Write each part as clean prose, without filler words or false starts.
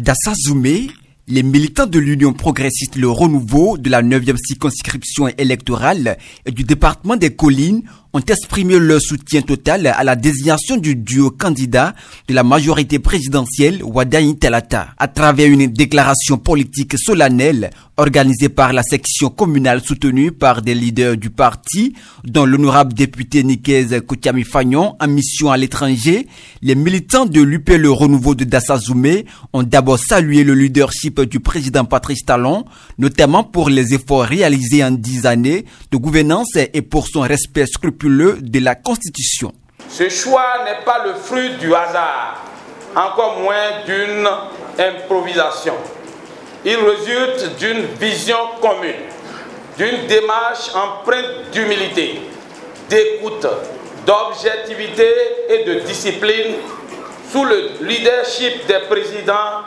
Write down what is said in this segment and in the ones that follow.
Dassa Zoumé, les militants de l'Union progressiste Le Renouveau de la 9e circonscription électorale et du département des Collines ont exprimé leur soutien total à la désignation du duo candidat de la majorité présidentielle Wadaye Talata. À travers une déclaration politique solennelle organisée par la section communale soutenue par des leaders du parti, dont l'honorable député Nikez Koutiami Fagnon en mission à l'étranger, les militants de l'UP Le Renouveau de Dassa Zoumé ont d'abord salué le leadership du président Patrice Talon, notamment pour les efforts réalisés en 10 années de gouvernance et pour son respect scrupuleux de la Constitution. Ce choix n'est pas le fruit du hasard, encore moins d'une improvisation. Il résulte d'une vision commune, d'une démarche empreinte d'humilité, d'écoute, d'objectivité et de discipline sous le leadership des présidents,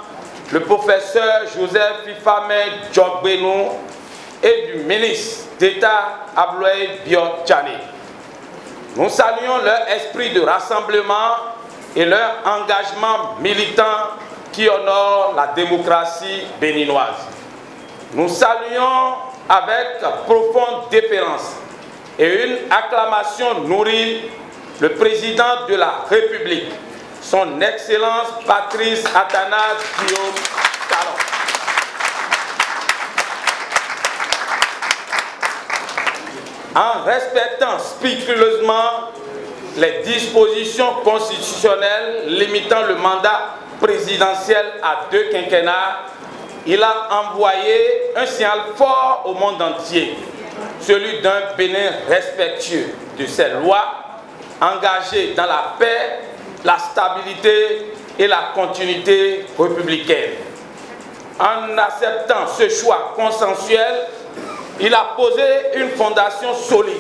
le professeur Joseph Fifame Djokbenou et du ministre d'État Abdoulaye Biot Tchane. Nous saluons leur esprit de rassemblement et leur engagement militant qui honore la démocratie béninoise. Nous saluons avec profonde déférence et une acclamation nourrie le président de la République, son Excellence Patrice Athanase Guillaume Talon. En respectant scrupuleusement les dispositions constitutionnelles limitant le mandat présidentiel à 2 quinquennats, il a envoyé un signal fort au monde entier, celui d'un Bénin respectueux de ses lois, engagé dans la paix, la stabilité et la continuité républicaine. En acceptant ce choix consensuel, il a posé une fondation solide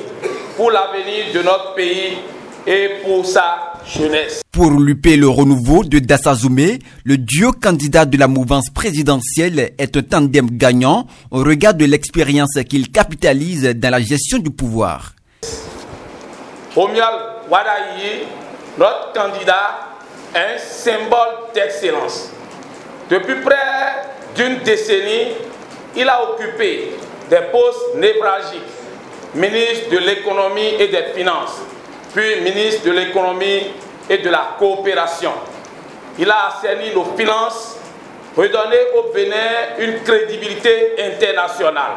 pour l'avenir de notre pays et pour sa jeunesse. Pour l'UP Le Renouveau de Dassa Zoumé, le duo candidat de la mouvance présidentielle est un tandem gagnant au regard de l'expérience qu'il capitalise dans la gestion du pouvoir. Omial Wadaye, notre candidat, est un symbole d'excellence. Depuis près d'une décennie, il a occupé des postes névralgiques, ministre de l'économie et des finances, puis ministre de l'économie et de la coopération. Il a assaini nos finances, redonné au Bénin une crédibilité internationale,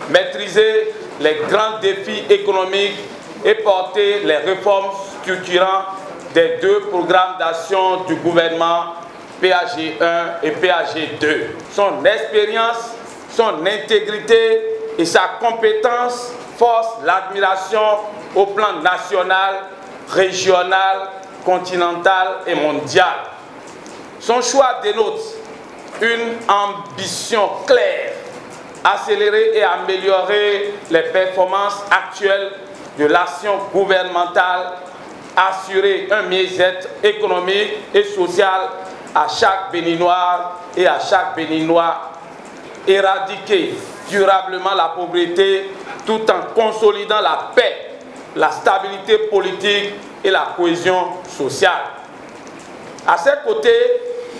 maîtrisé les grands défis économiques et porté les réformes structurantes des 2 programmes d'action du gouvernement PAG 1 et PAG 2. Son expérience, son intégrité et sa compétence forcent l'admiration au plan national, régional, continental et mondial. Son choix dénote une ambition claire, accélérer et améliorer les performances actuelles de l'action gouvernementale, assurer un mieux-être économique et social à chaque Béninois et à chaque Béninois, éradiquer durablement la pauvreté tout en consolidant la paix, la stabilité politique et la cohésion sociale. À ses côtés,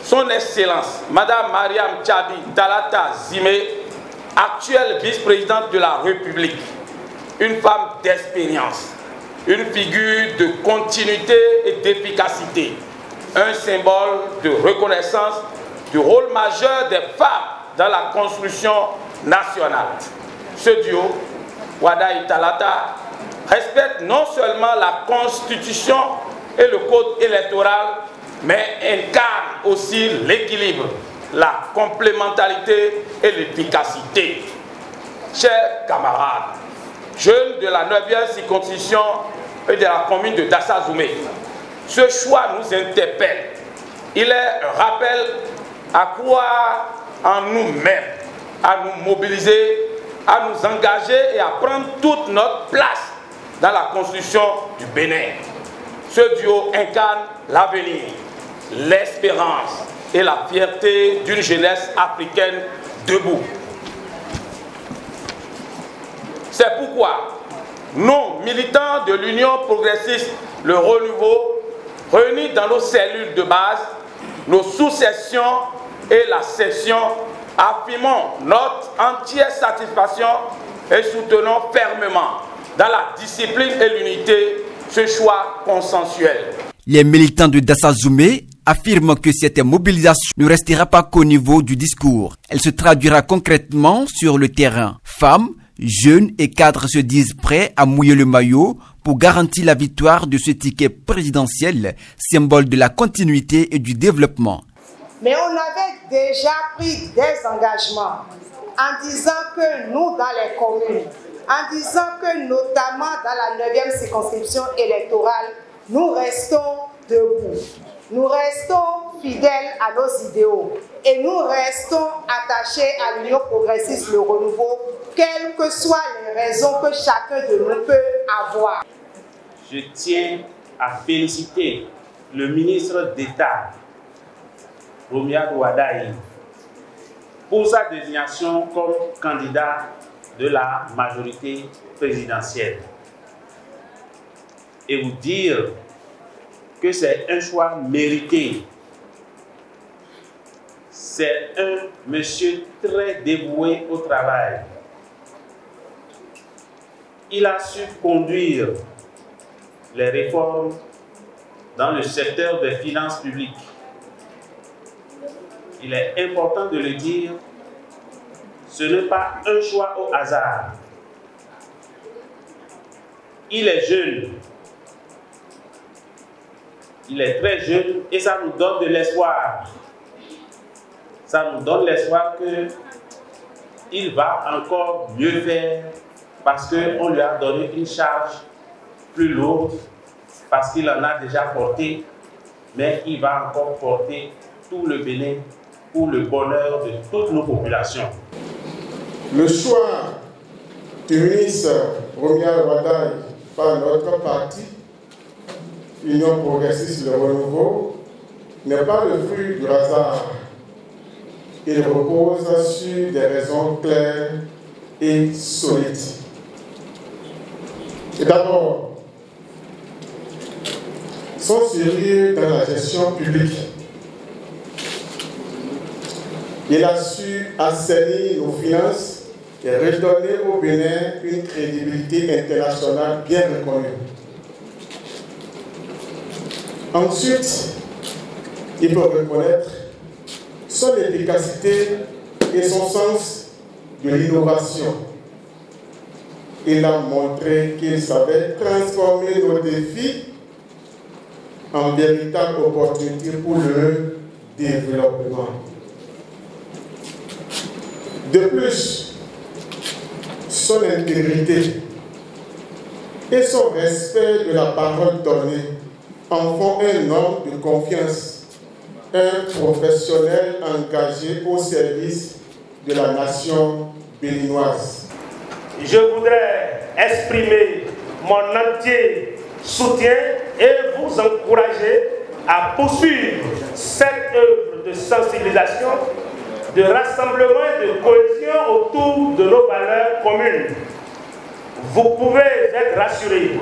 son Excellence, Madame Mariam Tchabi Talata Zimé, actuelle vice-présidente de la République, une femme d'expérience, une figure de continuité et d'efficacité, un symbole de reconnaissance du rôle majeur des femmes dans la construction nationale. Ce duo, Wadaye Talata, respecte non seulement la Constitution et le code électoral, mais incarne aussi l'équilibre, la complémentarité et l'efficacité. Chers camarades, jeunes de la 9e circonscription et de la commune de Dassa Zoumé, ce choix nous interpelle. Il est un rappel à croire en nous-mêmes, à nous mobiliser, à nous engager et à prendre toute notre place dans la construction du Bénin. Ce duo incarne l'avenir, l'espérance et la fierté d'une jeunesse africaine debout. C'est pourquoi nous, militants de l'Union progressiste Le Renouveau, réunis dans nos cellules de base, nos sous-sections et la session, affirmons notre entière satisfaction et soutenons fermement dans la discipline et l'unité ce choix consensuel. Les militants de Dassazoumé affirment que cette mobilisation ne restera pas qu'au niveau du discours. Elle se traduira concrètement sur le terrain. Femmes, jeunes et cadres se disent prêts à mouiller le maillot pour garantir la victoire de ce ticket présidentiel, symbole de la continuité et du développement. Mais on avait déjà pris des engagements en disant que nous, dans les communes, en disant que notamment dans la 9e circonscription électorale, nous restons debout. Nous restons fidèles à nos idéaux et nous restons attachés à l'Union progressiste, le renouveau, quelles que soient les raisons que chacun de nous peut avoir. Je tiens à féliciter le ministre d'État, Romuald Wadaye, pour sa désignation comme candidat de la majorité présidentielle. Et vous dire que c'est un choix mérité. C'est un monsieur très dévoué au travail. Il a su conduire les réformes dans le secteur des finances publiques. Il est important de le dire, ce n'est pas un choix au hasard. Il est jeune. Il est très jeune et ça nous donne de l'espoir. Ça nous donne l'espoir qu'il va encore mieux faire parce qu'on lui a donné une charge plus lourde, parce qu'il en a déjà porté, mais il va encore porter tout le bénin pour le bonheur de toutes nos populations. Le choix du ministre Romuald Wadaye par notre parti, Union progressiste Le Renouveau, n'est pas le fruit du hasard. Il repose sur des raisons claires et solides. Et d'abord, son sérieux dans la gestion publique. Il a su assainir nos finances et redonner au Bénin une crédibilité internationale bien reconnue. Ensuite, il faut reconnaître son efficacité et son sens de l'innovation. Il a montré qu'il savait transformer nos défis en véritables opportunités pour le développement. De plus, son intégrité et son respect de la parole donnée en font un homme de confiance, un professionnel engagé au service de la nation béninoise. Je voudrais exprimer mon entier soutien et vous encourager à poursuivre cette œuvre de sensibilisation, de rassemblement et de cohésion autour de nos valeurs communes. Vous pouvez être rassurés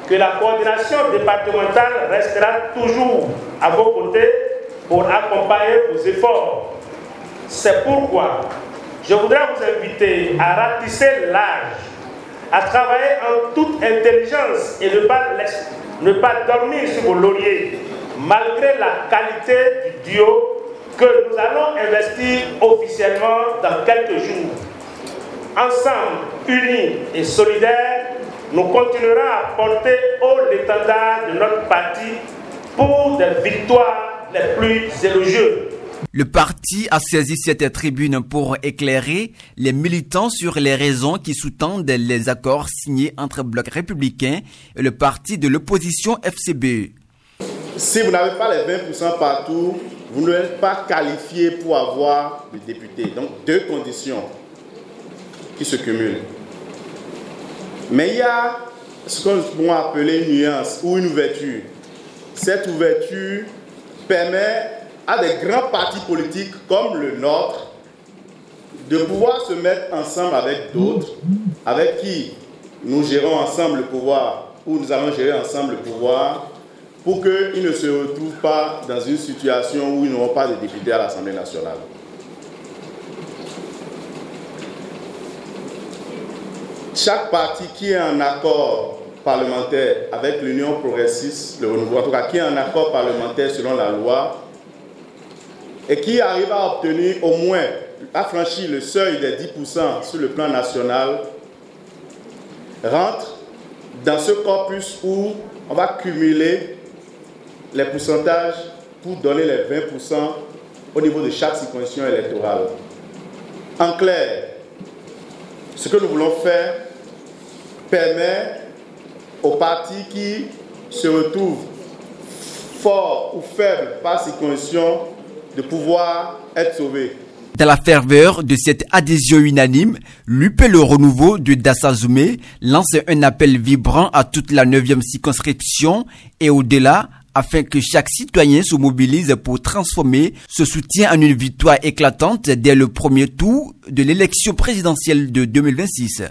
que la coordination départementale restera toujours à vos côtés pour accompagner vos efforts. C'est pourquoi je voudrais vous inviter à ratisser large, à travailler en toute intelligence et ne pas dormir sur vos lauriers, malgré la qualité du duo que nous allons investir officiellement dans quelques jours. Ensemble, unis et solidaires, nous continuerons à porter haut l'étendard de notre parti pour des victoires les plus élogieuses. Le parti a saisi cette tribune pour éclairer les militants sur les raisons qui sous-tendent les accords signés entre Bloc républicain et le parti de l'opposition FCB. Si vous n'avez pas les 20% partout, vous n'êtes pas qualifié pour avoir le député. Donc deux conditions qui se cumulent. Mais il y a ce qu'on peut appeler une nuance ou une ouverture. Cette ouverture permet à des grands partis politiques comme le nôtre de pouvoir se mettre ensemble avec d'autres, avec qui nous gérons ensemble le pouvoir, ou nous allons gérer ensemble le pouvoir, pour qu'ils ne se retrouvent pas dans une situation où ils n'auront pas de députés à l'Assemblée nationale. Chaque parti qui est en accord parlementaire avec l'Union progressiste, le renouveau, en tout cas qui est en accord parlementaire selon la loi, et qui arrive à obtenir au moins, à franchir le seuil des 10% sur le plan national, rentre dans ce corpus où on va cumuler les pourcentages pour donner les 20% au niveau de chaque circonscription électorale. En clair, ce que nous voulons faire permet aux partis qui se retrouvent forts ou faibles par circonscription de pouvoir être sauvés. Dans la ferveur de cette adhésion unanime, l'UP Le Renouveau de Dassazoumé lance un appel vibrant à toute la 9e circonscription et au-delà, afin que chaque citoyen se mobilise pour transformer ce soutien en une victoire éclatante dès le premier tour de l'élection présidentielle de 2026.